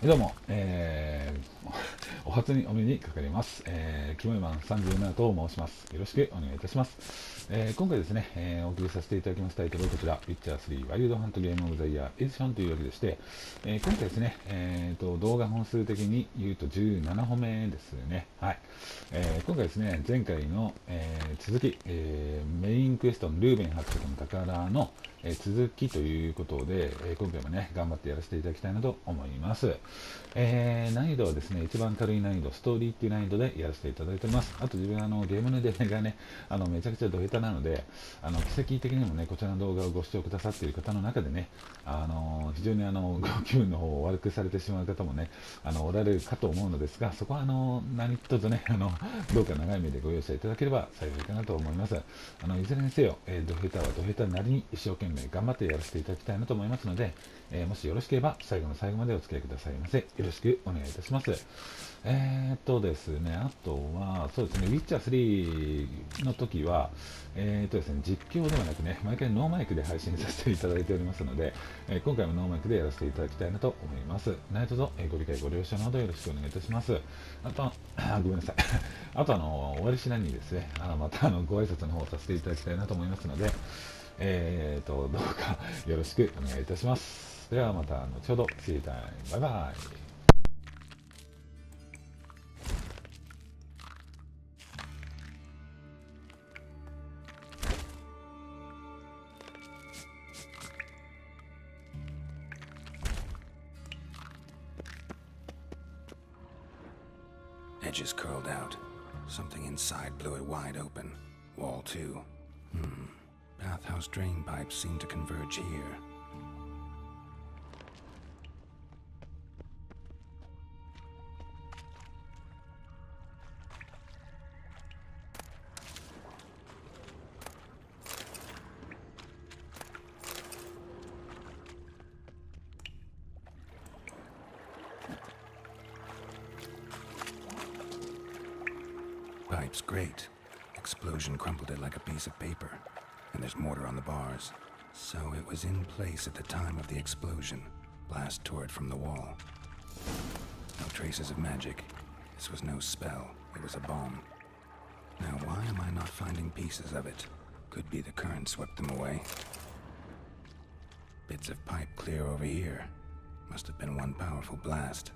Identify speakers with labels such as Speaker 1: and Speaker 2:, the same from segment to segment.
Speaker 1: どうも、お初にお目にかかります。キモイマン37と申します。よろしくお願いいたします。今回ですね、お送りさせていただきますタイトルはこちら、ウィッチャー3ワイルドハントゲームオブザイヤーエディションというわけでして、今回ですね、動画本数的に言うと17本目ですね。はい。今回ですね、前回の、続き、メインクエストのルーベン伯爵の宝の、続きということで、今回もね、頑張ってやらせていただきたいなと思います。難易度はですね、一番軽い難易度、ストーリーっていう難易度でやらせていただいております。あと自分はゲームの腕前がね、めちゃくちゃド下手なので、奇跡的にもね、こちらの動画をご視聴くださっている方の中でね、非常にご気分の方を悪くされてしまう方もね、おられるかと思うのですが、そこは何卒ね、どうか長い目でご容赦いただければ幸いかなと思います。いずれにせよ、ド下手はド下手なりに一生懸命頑張ってやらせていただきたいなと思いますので、もしよろしければ最後の最後までお付き合いくださいませ。よろしくお願いいたします。ですね、あとは、そうですね、ウィッチャー3の時は、ですね、実況ではなくね、毎回ノーマイクで配信させていただいておりますので、今回もノーマイクでやらせていただきたいなと思います。何卒、ご理解ご了承のほどよろしくお願いいたします。あと、ごめんなさい。あと、終わりしなにですね、またご挨拶の方をさせていただきたいなと思いますので、どうかよろしくお願いいたします。ではまた後ほど、See you time. バイバイ。
Speaker 2: Edges curled out. Something inside blew it wide open. Wall too. Bathhouse drain pipes seem to converge here. Pipe's great. Explosion crumpled it like a piece of paper. And there's mortar on the bars. So it was in place at the time of the explosion. Blast tore it from the wall. No traces of magic. This was no spell. It was a bomb. Now why am I not finding pieces of it? Could be the current swept them away. Bits of pipe clear over here. Must have been one powerful blast.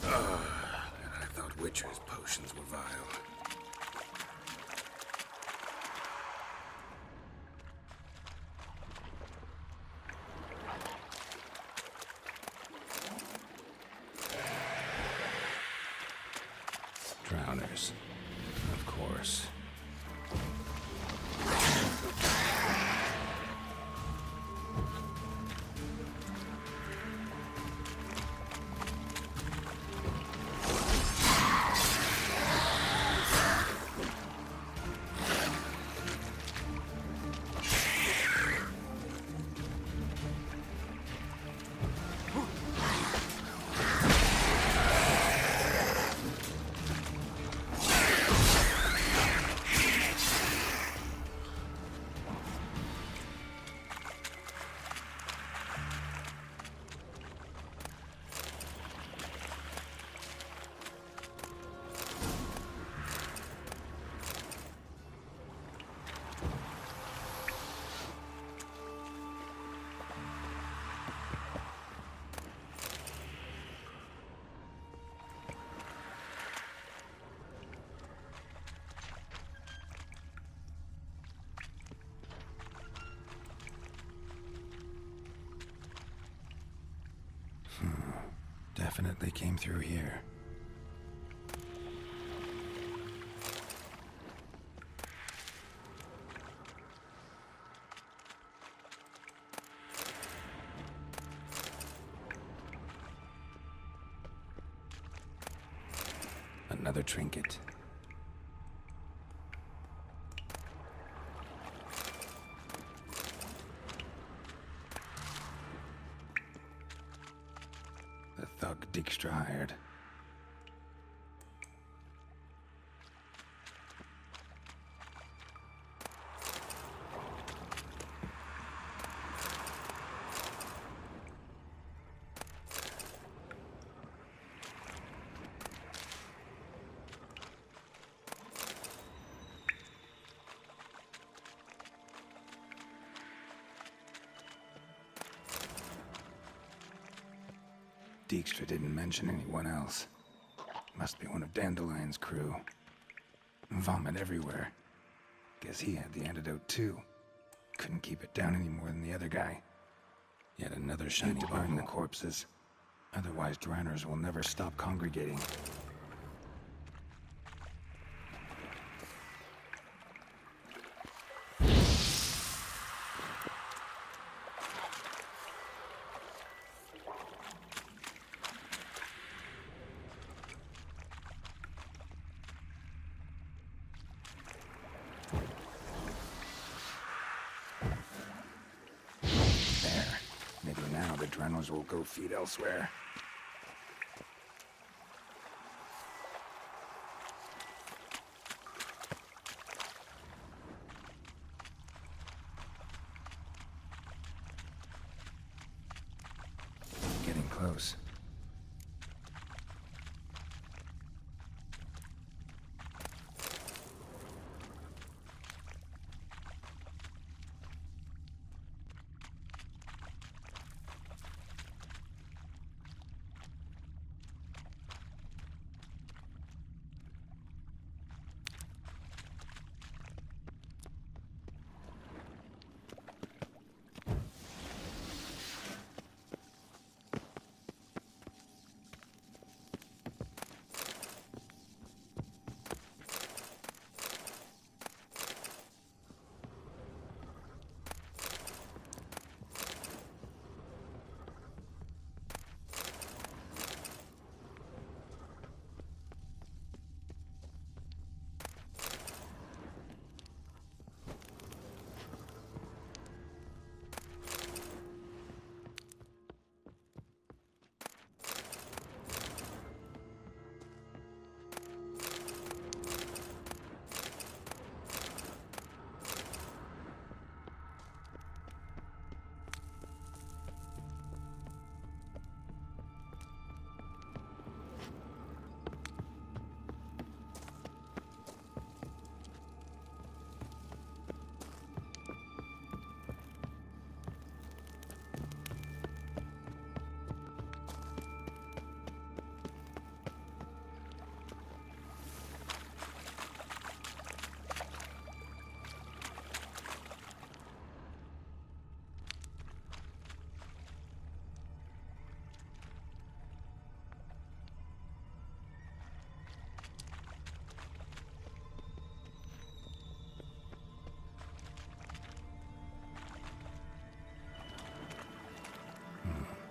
Speaker 2: I thought Witcher's potions were vile. Drowners. Of course. definitely came through here. Another trinket. The thug Dijkstra hired. Dijkstra didn't mention anyone else. Must be one of Dandelion's crew. Vomit everywhere. Guess he had the antidote too. Couldn't keep it down any more than the other guy. Yet another shiny bar in the corpses. Otherwise, drowners will never stop congregating. Drowners will go feed elsewhere. Getting close.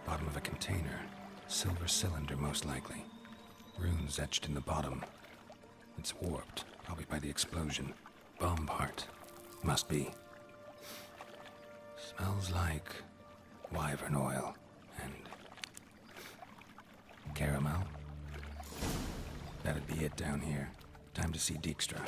Speaker 2: Bottom of a container. Silver cylinder, most likely. Runes etched in the bottom. It's warped, probably by the explosion. Bomb part. Must be. Smells like wyvern oil and caramel. That'd be it down here. Time to see Dijkstra.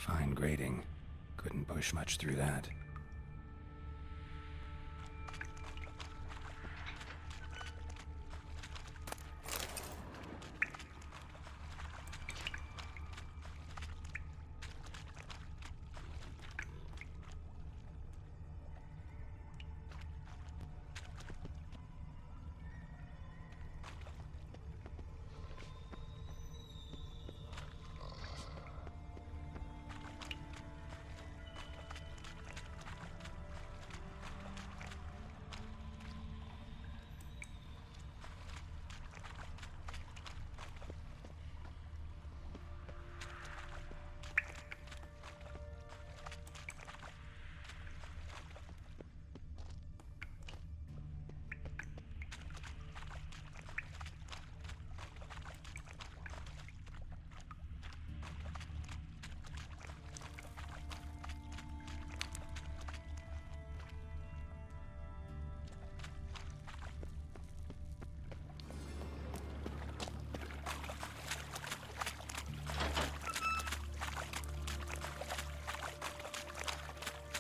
Speaker 2: Fine grading. Couldn't push much through that.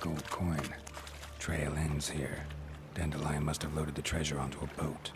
Speaker 2: Gold coin. Trail ends here. Dandelion must have loaded the treasure onto a boat.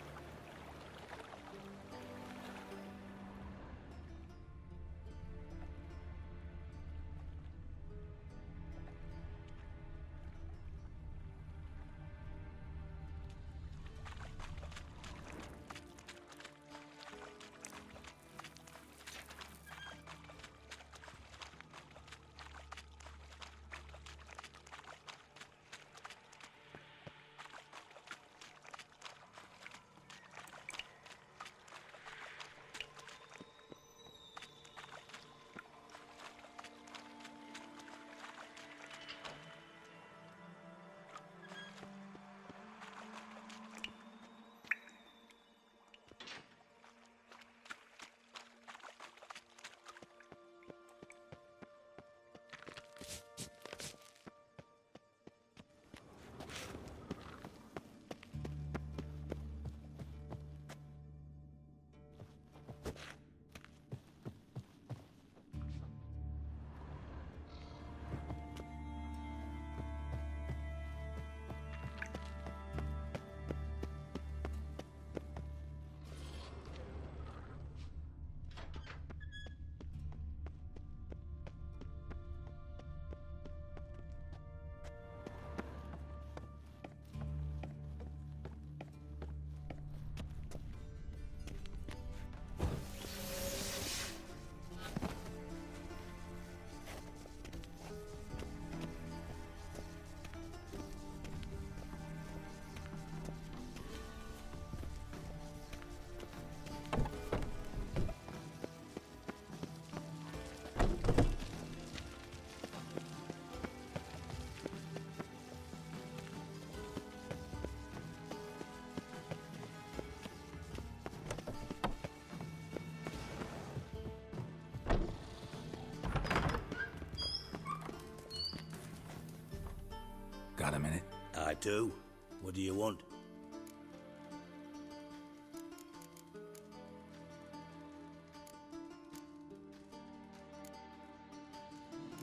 Speaker 2: Got a minute?
Speaker 3: I do. What do you want?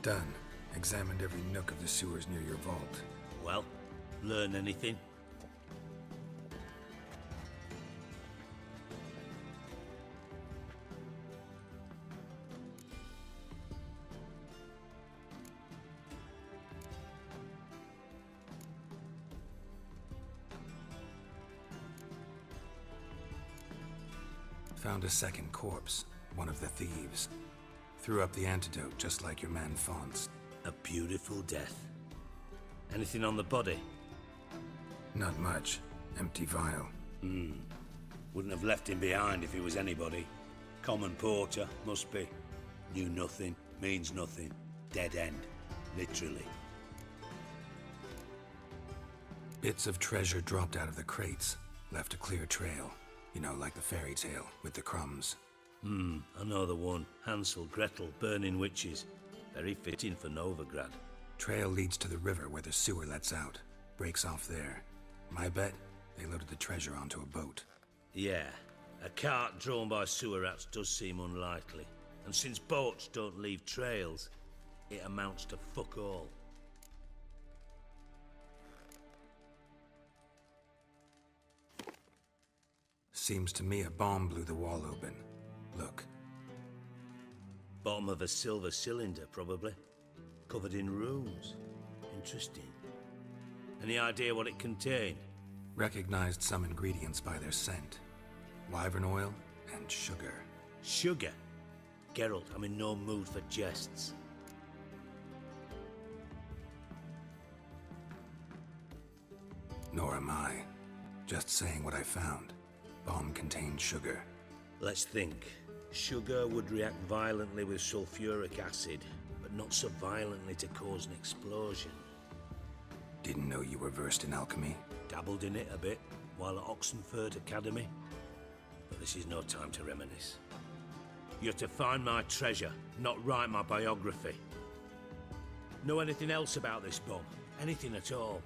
Speaker 2: Done. Examined every nook of the sewers near your vault.
Speaker 3: Well, learn anything?
Speaker 2: Found a second corpse, one of the thieves. Threw up the antidote just like your man Fonz.
Speaker 3: A beautiful death. Anything on the body?
Speaker 2: Not much. Empty vial.
Speaker 3: Wouldn't have left him behind if he was anybody. Common porter, must be. Knew nothing, means nothing. Dead end. Literally.
Speaker 2: Bits of treasure dropped out of the crates. Left a clear trail. You know, like the fairy tale, with the crumbs.
Speaker 3: I know the one. Hansel, Gretel, burning witches. Very fitting for Novigrad.
Speaker 2: Trail leads to the river where the sewer lets out. Breaks off there. My bet, they loaded the treasure onto a boat.
Speaker 3: Yeah. A cart drawn by sewer rats does seem unlikely. And since boats don't leave trails, it amounts to fuck all.
Speaker 2: Seems to me a bomb blew the wall open. Look.
Speaker 3: Bottom of a silver cylinder, probably. Covered in runes. Interesting. Any idea what it contained?
Speaker 2: Recognized some ingredients by their scent. Wyvern oil and sugar.
Speaker 3: Sugar? Geralt, I'm in no mood for jests.
Speaker 2: Nor am I. Just saying what I found. Bomb contained sugar.
Speaker 3: Let's think. Sugar would react violently with sulfuric acid, but not so violently to cause an explosion.
Speaker 2: Didn't know you were versed in alchemy.
Speaker 3: Dabbled in it a bit while at Oxenford Academy. But this is no time to reminisce. You're to find my treasure, not write my biography. Know anything else about this bomb? Anything at all?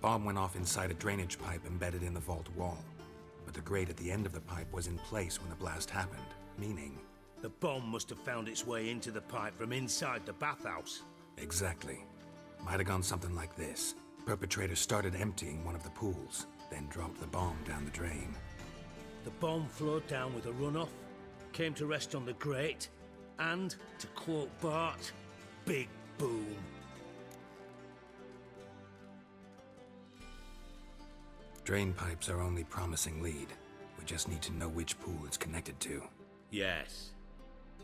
Speaker 2: Bomb went off inside a drainage pipe embedded in the vault wall. But the grate at the end of the pipe was in place when the blast happened, meaning...
Speaker 3: The bomb must have found its way into the pipe from inside the bathhouse.
Speaker 2: Exactly. Might have gone something like this. Perpetrator started emptying one of the pools, then dropped the bomb down the drain.
Speaker 3: The bomb flowed down with a runoff, came to rest on the grate, and, to quote Bart, big boom.
Speaker 2: Drain pipes are only promising lead. We just need to know which pool it's connected to.
Speaker 3: Yes.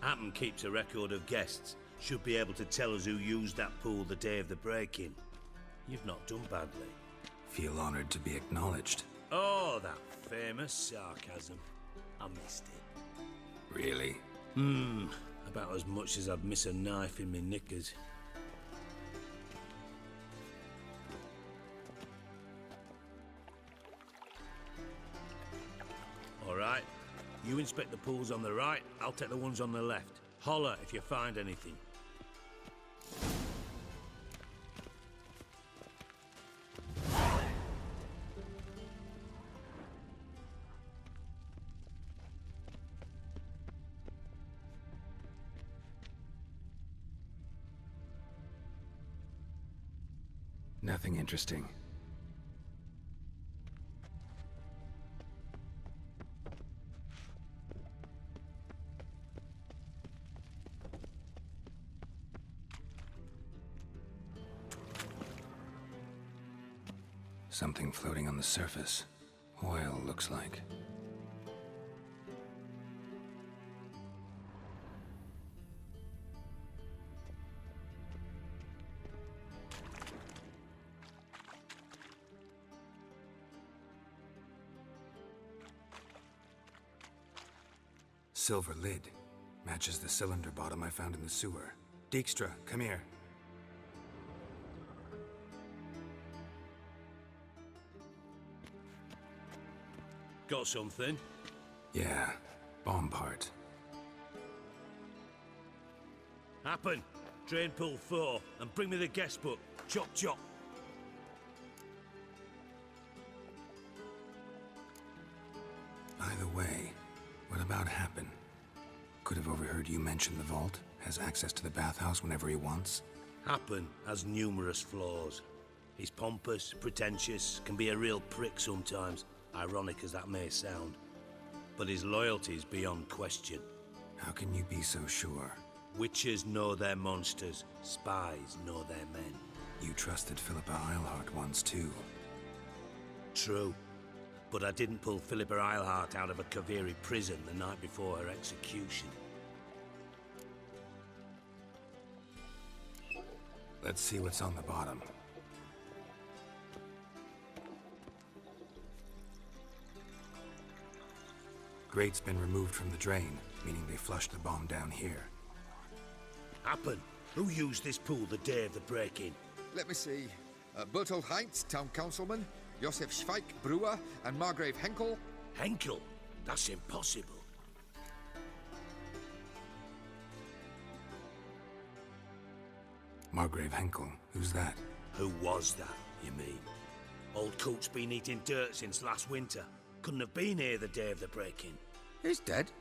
Speaker 3: Hammond keeps a record of guests. Should be able to tell us who used that pool the day of the break-in. You've not done badly.
Speaker 2: Feel honored to be acknowledged.
Speaker 3: Oh, that famous sarcasm. I missed it.
Speaker 2: Really?
Speaker 3: About as much as I'd miss a knife in me knickers. All right. You inspect the pools on the right, I'll take the ones on the left. Holler if you find anything.
Speaker 2: Nothing interesting. Something floating on the surface. Oil, looks like. Silver lid. Matches the cylinder bottom I found in the sewer. Dijkstra, come here.
Speaker 3: Got something?
Speaker 2: Yeah, bomb part.
Speaker 3: Happen. Drain pool 4, and bring me the guest book. Chop chop.
Speaker 2: By the way, what about Happen? Could have overheard you mention the vault. Has access to the bathhouse whenever he wants.
Speaker 3: Happen has numerous flaws. He's pompous, pretentious, can be a real prick sometimes, ironic as that may sound. But his loyalty is beyond question.
Speaker 2: How can you be so sure?
Speaker 3: Witches know their monsters, spies know their men.
Speaker 2: You trusted Philippa Eilhart once too.
Speaker 3: True. But I didn't pull Philippa Eilhart out of a Kaviri prison the night before her execution.
Speaker 2: Let's see what's on the bottom. Grate's been removed from the drain, meaning they flushed the bomb down here.
Speaker 3: Happen. Who used this pool the day of the break-in?
Speaker 4: Let me see. Bertolt Heinz, town councilman, Josef Schweik, brewer, and Margrave Henkel.
Speaker 3: Henkel? That's impossible.
Speaker 2: Margrave Henkel? Who's that?
Speaker 3: Who was that, you mean? Old Coot's been eating dirt since last winter. Couldn't have been here the day of the break-in.
Speaker 4: He's dead.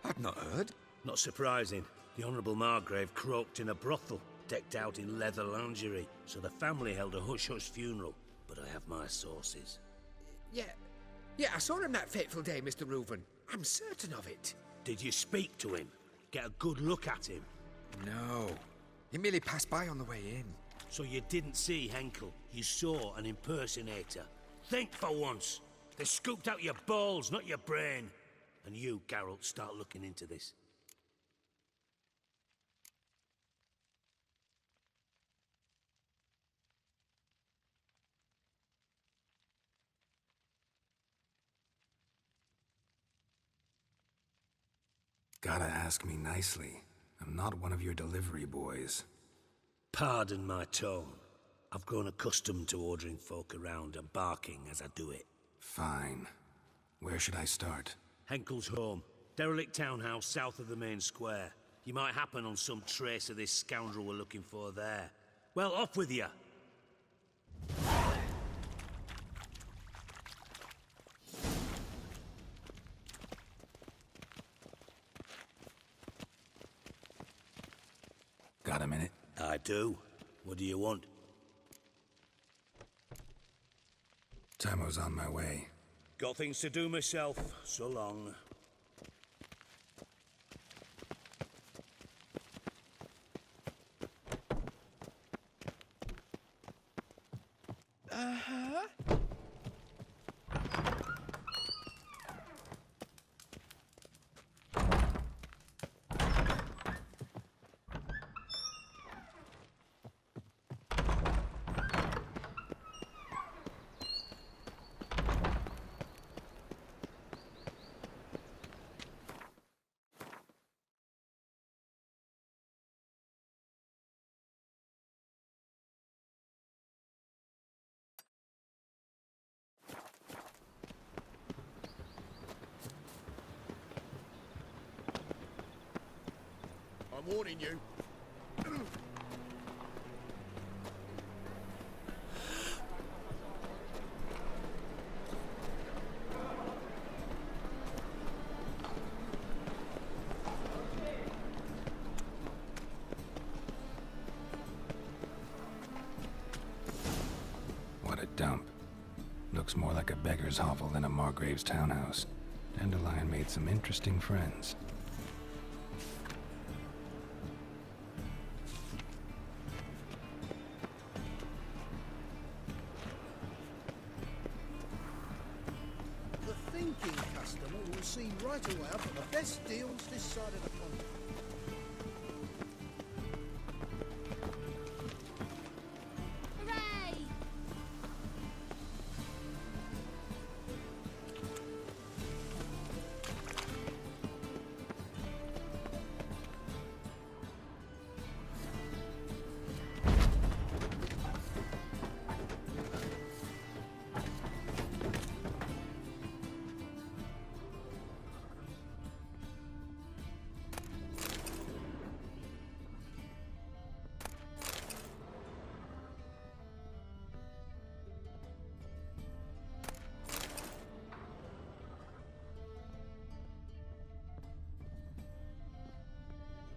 Speaker 4: I've not heard.
Speaker 3: Not surprising. The Honourable Margrave croaked in a brothel, decked out in leather lingerie, so the family held a hush-hush funeral. But I have my sources.
Speaker 5: Yeah, I saw him that fateful day, Mr. Reuven. I'm certain of it.
Speaker 3: Did you speak to him? Get a good look at him?
Speaker 4: No. He merely passed by on the way in.
Speaker 3: So you didn't see Henkel? You saw an impersonator? Think for once! They scooped out your balls, not your brain. And you, Geralt, start looking into this.
Speaker 2: Gotta ask me nicely. I'm not one of your delivery boys.
Speaker 3: Pardon my tone. I've grown accustomed to ordering folk around and barking as I do it.
Speaker 2: Fine. Where should I start?
Speaker 3: Henkel's home. Derelict townhouse south of the main square. You might happen on some trace of this scoundrel we're looking for there. Well, off with you!
Speaker 2: Got a minute?
Speaker 3: I do. What do you want?
Speaker 2: Tamo's on my way.
Speaker 3: Got things to do myself. So long.
Speaker 5: I'm warning you.
Speaker 2: What a dump. Looks more like a beggar's hovel than a Margrave's townhouse. Dandelion made some interesting friends.
Speaker 6: The thinking customer will see right away I've got the best deals this side of the pond.
Speaker 7: Hooray!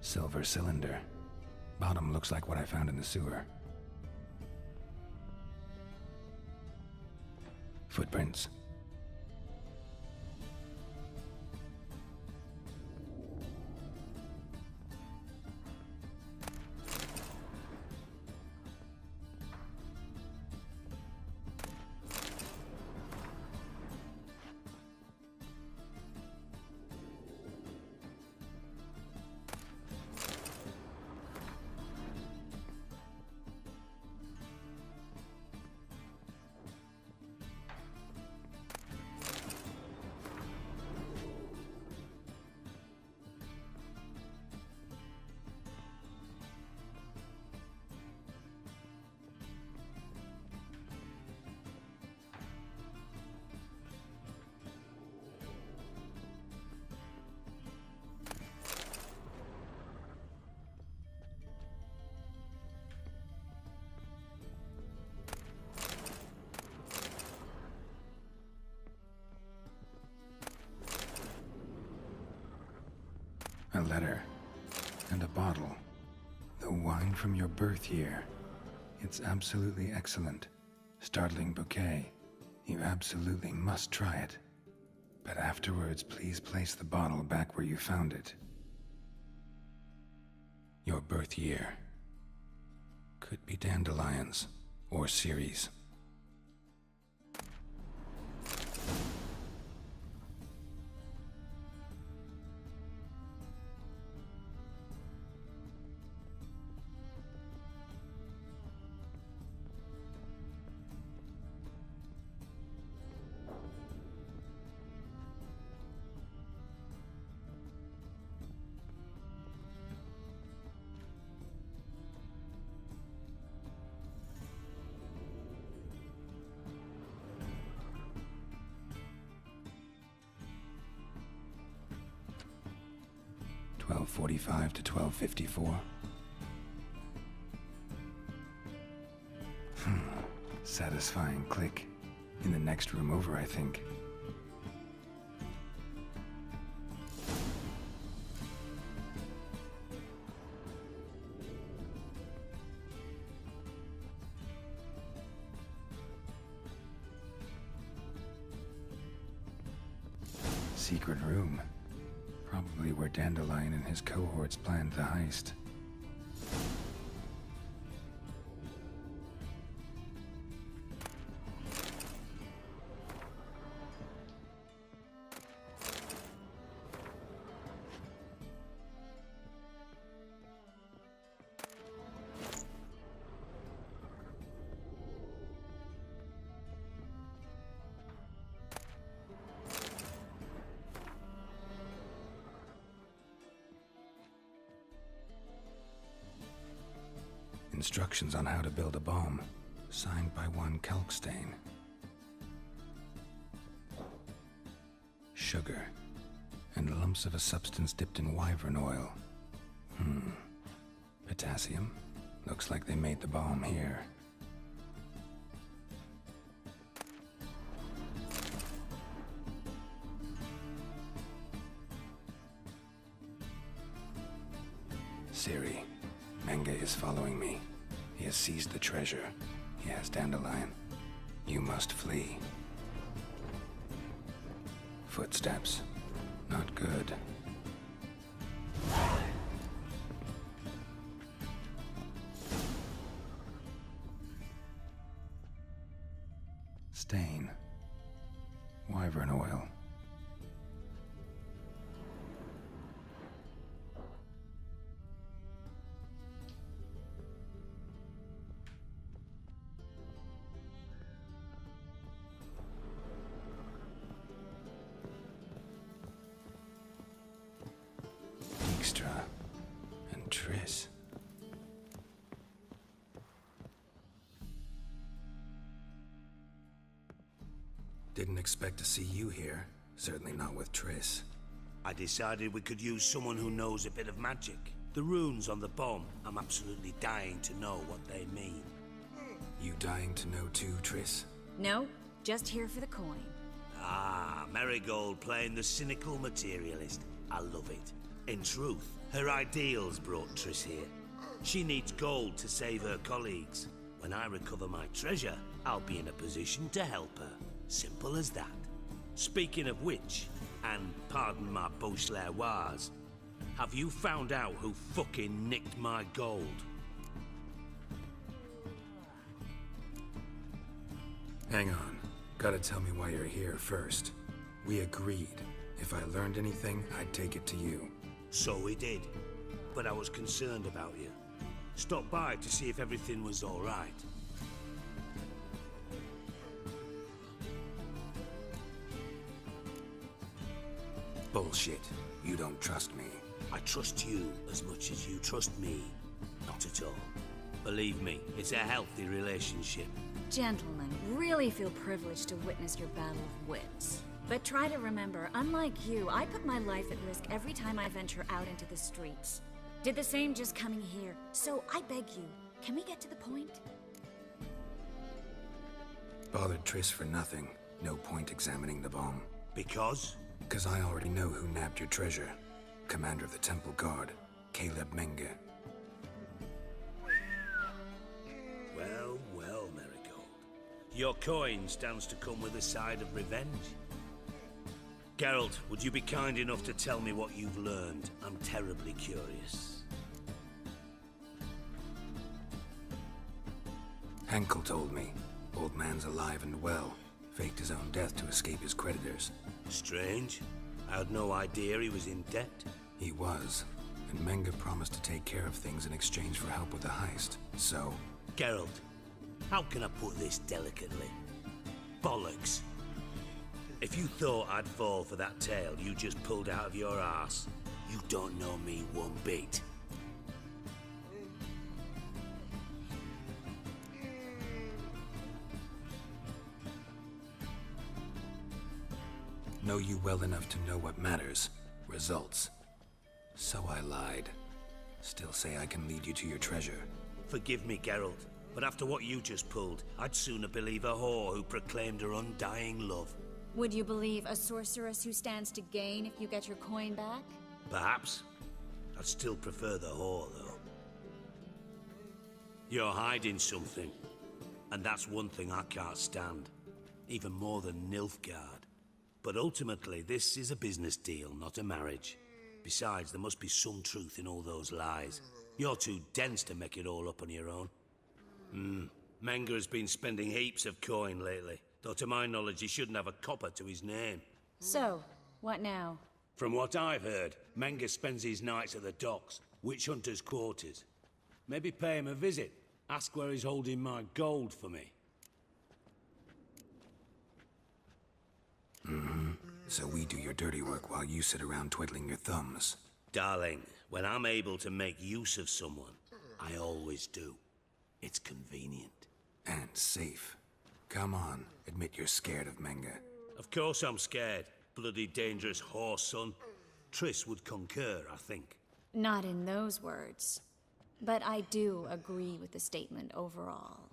Speaker 2: Silver cylinder. Bottom looks like what I found in the sewer. Footprints. a letter, and a bottle. The wine from your birth year. It's absolutely excellent. Startling bouquet. You absolutely must try it. But afterwards, please place the bottle back where you found it. Your birth year. Could be dandelions, or Ceres. .45 to 12:54. Satisfying click. In the next room over, I think. Secret room. Probably where Dandelion and his cohorts planned the heist. Instructions on how to build a bomb, signed by one Kalkstain. Sugar, and lumps of a substance dipped in wyvern oil. Potassium? Looks like they made the bomb here. Siri, Menge is following me. He has seized the treasure. He has Dandelion. You must flee. Footsteps. Not good. Stain. Wyvern oil. And Triss. Didn't expect to see you here. Certainly not with Triss.
Speaker 3: I decided we could use someone who knows a bit of magic. The runes on the bomb, I'm absolutely dying to know what they mean.
Speaker 2: You dying to know too, Triss?
Speaker 7: No, just here for the coin.
Speaker 3: Ah, Marigold playing the cynical materialist. I love it. In truth, her ideals brought Triss here. She needs gold to save her colleagues. When I recover my treasure, I'll be in a position to help her. Simple as that. Speaking of which, and pardon my Beauclervoise, have you found out who fucking nicked my gold?
Speaker 2: Hang on. Gotta tell me why you're here first. We agreed. If I learned anything, I'd take it to you.
Speaker 3: So we did. But I was concerned about you. Stopped by to see if everything was all right.
Speaker 2: Bullshit. You don't trust me.
Speaker 3: I trust you as much as you trust me. Not at all. Believe me, it's a healthy relationship.
Speaker 7: Gentlemen, really feel privileged to witness your battle of wits. But try to remember, unlike you, I put my life at risk every time I venture out into the streets. Did the same just coming here. So I beg you, can we get to the point?
Speaker 2: Bothered Triss for nothing. No point examining the bomb.
Speaker 3: Because?
Speaker 2: Because I already know who nabbed your treasure. commander of the Temple Guard, Caleb Menge.
Speaker 3: Well, well, Marigold. Your coin stands to come with a side of revenge. Geralt, would you be kind enough to tell me what you've learned? I'm terribly curious.
Speaker 2: Henkel told me. Old man's alive and well. Faked his own death to escape his creditors.
Speaker 3: Strange. I had no idea he was in debt.
Speaker 2: He was. And Menge promised to take care of things in exchange for help with the heist. So...
Speaker 3: Geralt, how can I put this delicately? Bollocks. If you thought I'd fall for that tale you just pulled out of your arse, you don't know me one bit.
Speaker 2: Know you well enough to know what matters. Results. So I lied. Still say I can lead you to your treasure.
Speaker 3: Forgive me, Geralt, but after what you just pulled, I'd sooner believe a whore who proclaimed her undying love.
Speaker 7: Would you believe a sorceress who stands to gain if you get your coin back?
Speaker 3: Perhaps. I'd still prefer the whore, though. You're hiding something, and that's one thing I can't stand. Even more than Nilfgaard. But ultimately, this is a business deal, not a marriage. Besides, there must be some truth in all those lies. You're too dense to make it all up on your own. Menge has been spending heaps of coin lately, though to my knowledge he shouldn't have a copper to his name.
Speaker 7: So, what now?
Speaker 3: From what I've heard, Menge spends his nights at the docks, witch hunters' quarters. Maybe pay him a visit. Ask where he's holding my gold for me.
Speaker 2: So we do your dirty work while you sit around twiddling your thumbs.
Speaker 3: Darling, when I'm able to make use of someone, I always do. It's convenient.
Speaker 2: And safe. Come on, admit you're scared of Menge.
Speaker 3: Of course I'm scared. Bloody dangerous whore, son. Triss would concur, I think.
Speaker 7: Not in those words. But I do agree with the statement overall.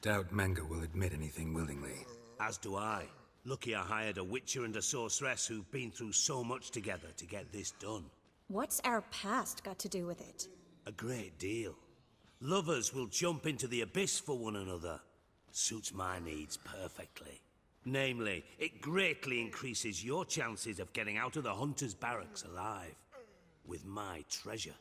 Speaker 2: Doubt Menge will admit anything willingly.
Speaker 3: As do I. Lucky I hired a witcher and a sorceress who've been through so much together to get this done.
Speaker 7: What's our past got to do with it?
Speaker 3: A great deal. Lovers will jump into the abyss for one another. Suits my needs perfectly. Namely, it greatly increases your chances of getting out of the hunter's barracks alive. With my treasure.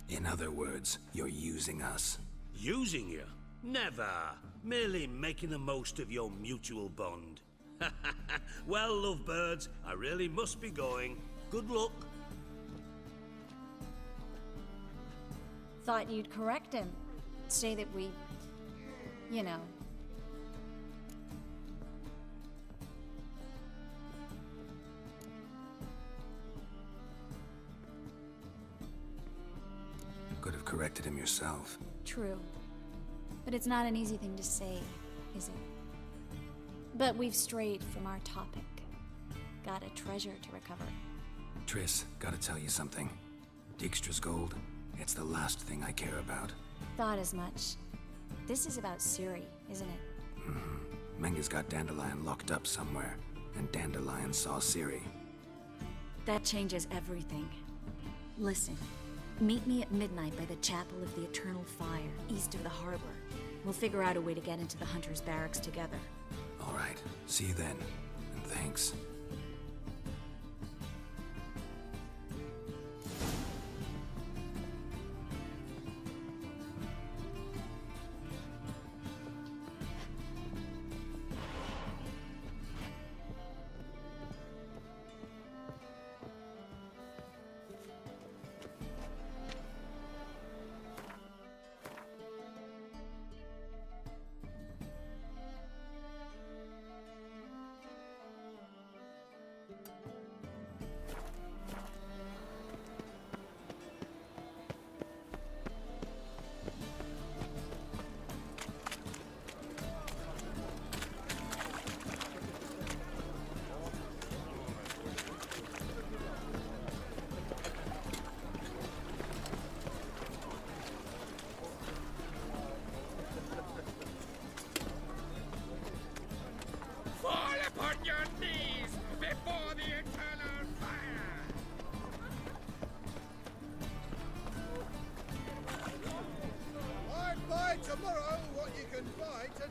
Speaker 2: In other words, you're using us.
Speaker 3: Using you? Never. Merely making the most of your mutual bond. Well, lovebirds, I really must be going. Good luck.
Speaker 7: Thought you'd correct him. Say that we... you know...
Speaker 2: Could have corrected him yourself.
Speaker 7: True. But it's not an easy thing to say, is it? But we've strayed from our topic. Got a treasure to recover.
Speaker 2: Triss, gotta tell you something. Dijkstra's gold, it's the last thing I care about.
Speaker 7: Thought as much. This is about Ciri, isn't it?
Speaker 2: Menge's got Dandelion locked up somewhere, and Dandelion saw Ciri.
Speaker 7: That changes everything. Listen. Meet me at midnight by the Chapel of the Eternal Fire, east of the harbor. We'll figure out a way to get into the Hunter's Barracks together.
Speaker 2: All right, see you then, and thanks.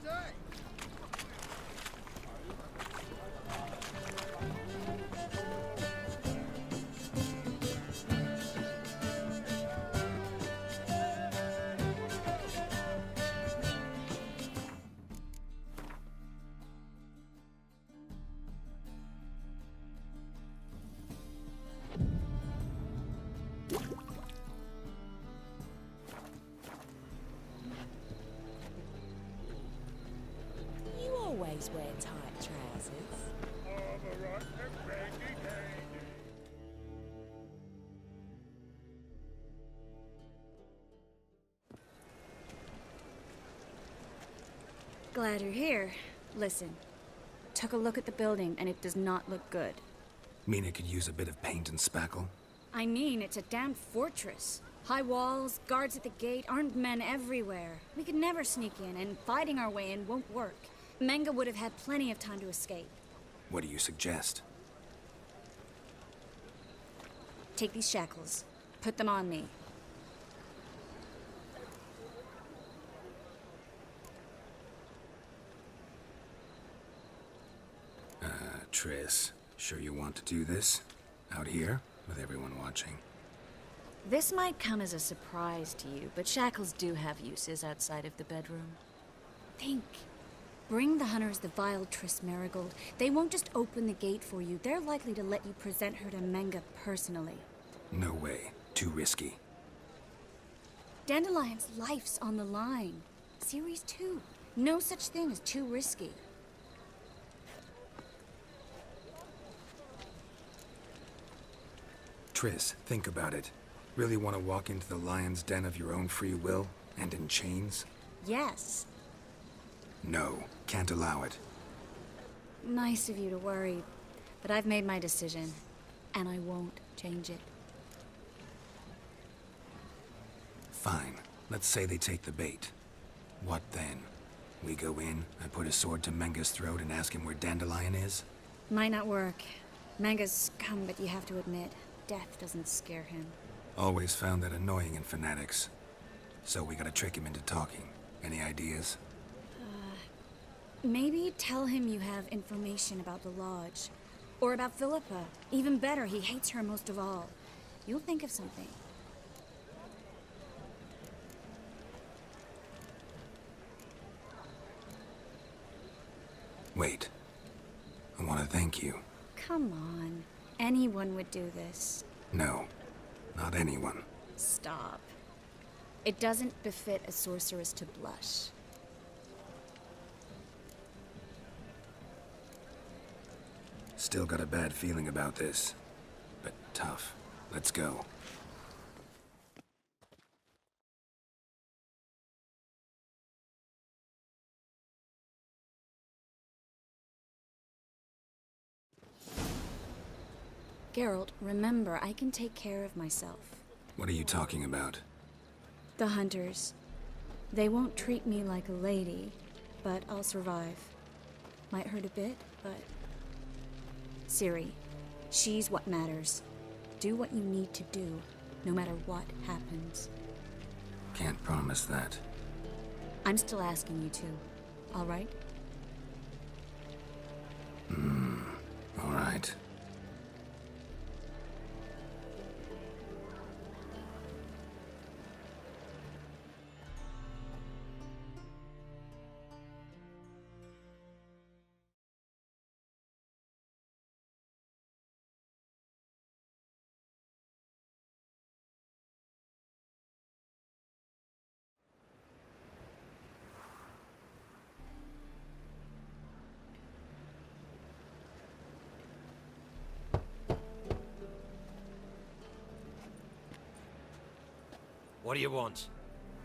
Speaker 6: day.
Speaker 8: Always wear tight trousers.
Speaker 7: Glad you're here. Listen, took a look at the building and it does not look good.
Speaker 2: Mean it could use a bit of paint and spackle?
Speaker 7: I mean, it's a damn fortress. High walls, guards at the gate, armed men everywhere. We could never sneak in, and fighting our way in won't work. Menga would have had plenty of time to escape.
Speaker 2: What do you suggest?
Speaker 7: Take these shackles. Put them on me.
Speaker 2: Triss, sure you want to do this? Out here, with everyone watching?
Speaker 7: This might come as a surprise to you, but shackles do have uses outside of the bedroom. Think. Bring the hunters the vile Triss Marigold. They won't just open the gate for you. They're likely to let you present her to Menga personally.
Speaker 2: No way. Too risky.
Speaker 7: Dandelion's life's on the line. Series 2. No such thing as too risky.
Speaker 2: Triss, think about it. Really want to walk into the lion's den of your own free will, and in chains?
Speaker 7: Yes.
Speaker 2: No, can't allow it.
Speaker 7: Nice of you to worry, but I've made my decision, and I won't change it.
Speaker 2: Fine. Let's say they take the bait. What then? We go in, I put a sword to Menga's throat and ask him where Dandelion is?
Speaker 7: Might not work. Menga's scum, but you have to admit, death doesn't scare him.
Speaker 2: Always found that annoying in fanatics. So we gotta trick him into talking. Any ideas?
Speaker 7: Maybe tell him you have information about the Lodge. Or about Philippa. Even better, he hates her most of all. You'll think of something.
Speaker 2: Wait. I want to thank you.
Speaker 7: Come on. Anyone would do this.
Speaker 2: No. Not anyone.
Speaker 7: Stop. It doesn't befit a sorceress to blush.
Speaker 2: Still got a bad feeling about this. But tough. Let's go.
Speaker 7: Geralt, remember, I can take care of myself.
Speaker 2: What are you talking about?
Speaker 7: The hunters. They won't treat me like a lady, but I'll survive. Might hurt a bit, but... Ciri, she's what matters. Do what you need to do, no matter what happens.
Speaker 2: Can't promise that.
Speaker 7: I'm still asking you to, all right?
Speaker 2: All right.
Speaker 3: What do you want?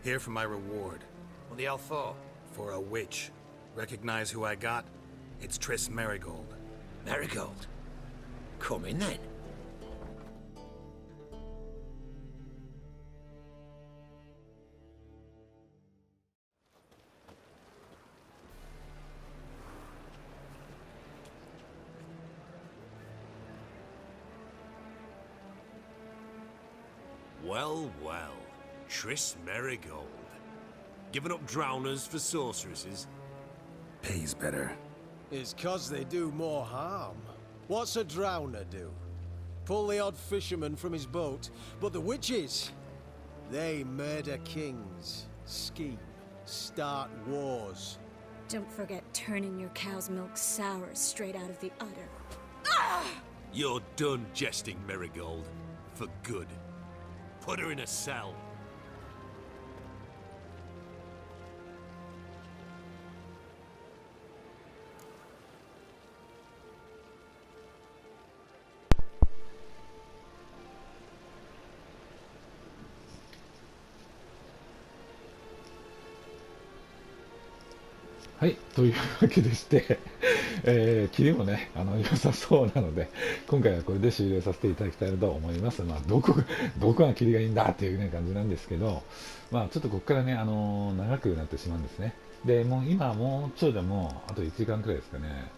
Speaker 2: Here for my reward.
Speaker 3: What the hell for?
Speaker 2: For a witch. Recognize who I got? It's Triss Marigold.
Speaker 3: Marigold? Come in then. Well, well. Triss Marigold. Giving up drowners for sorceresses?
Speaker 2: pays better.
Speaker 6: It's 'cause they do more harm. What's a drowner do? Pull the odd fisherman from his boat, but the witches, they murder kings, scheme, start wars.
Speaker 7: Don't forget turning your cow's milk sour straight out of the udder.
Speaker 3: You're done jesting, Marigold. For good. Put her in a cell.
Speaker 1: はい、というわけでして、切りもね、良さそうなので、今回はこれで終了させていただきたいなと思います。まあ、どこが切りがいいんだっていう、ね、感じなんですけど、まあ、ちょっとここからね、長くなってしまうんですね。で、もう今、もうちょいでもう、あと1時間くらいですかね。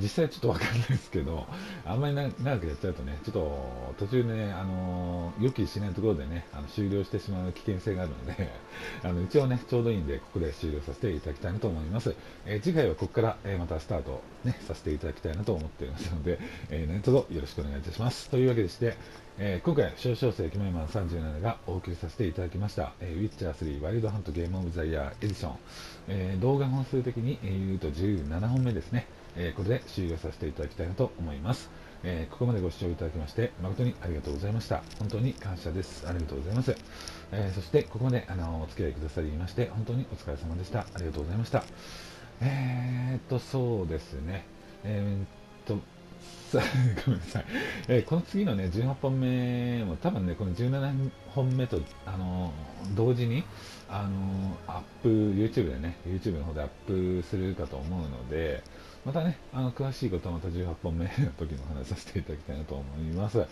Speaker 1: 実際ちょっとわかんないですけど、あんまり長くやっちゃうとね、ちょっと途中でね、予期しないところでね、終了してしまう危険性があるので、一応ね、ちょうどいいんで、ここで終了させていただきたいなと思います。次回はここから、またスタート、ね、させていただきたいなと思っていますので、何卒よろしくお願いいたします。というわけでして、今回、少々生キモイマン37がお送りさせていただきました、ウィッチャー3ワイルドハントゲームオブザイヤーエディション、動画本数的に言うと17本目ですね、これで終了させていただきたいなと思います。ここまでご視聴いただきまして誠にありがとうございました。本当に感謝です。ありがとうございます。そしてここまでお付き合いくださりまして本当にお疲れ様でした。ありがとうございました。そうですね。ごめんなさい。この次のね、18本目も多分ね、この17本目と同時にアップ、YouTube でね、YouTube の方でアップするかと思うので、またね、詳しいことはまた18本目の時の話させていただきたいなと思います。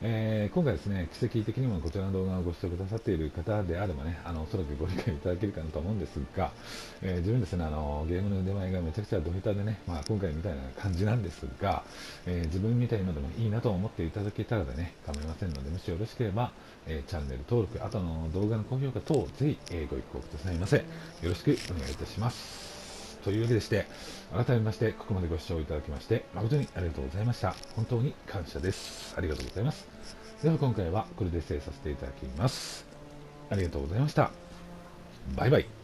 Speaker 1: 今回ですね、奇跡的にもこちらの動画をご視聴くださっている方であればね、おそらくご理解いただけるかなと思うんですが、自分ですね、ゲームの腕前がめちゃくちゃド下手でね、まあ、今回みたいな感じなんですが、自分みたいなのでもいいなと思っていただけたらでね、構いませんので、もしよろしければ、チャンネル登録、あと動画の高評価等、ぜひ、ご一考くださいませ。よろしくお願いいたします。というわけでして、改めまして、ここまでご視聴いただきまして、誠にありがとうございました。本当に感謝です。ありがとうございます。では今回はこれで失礼させていただきます。ありがとうございました。バイバイ。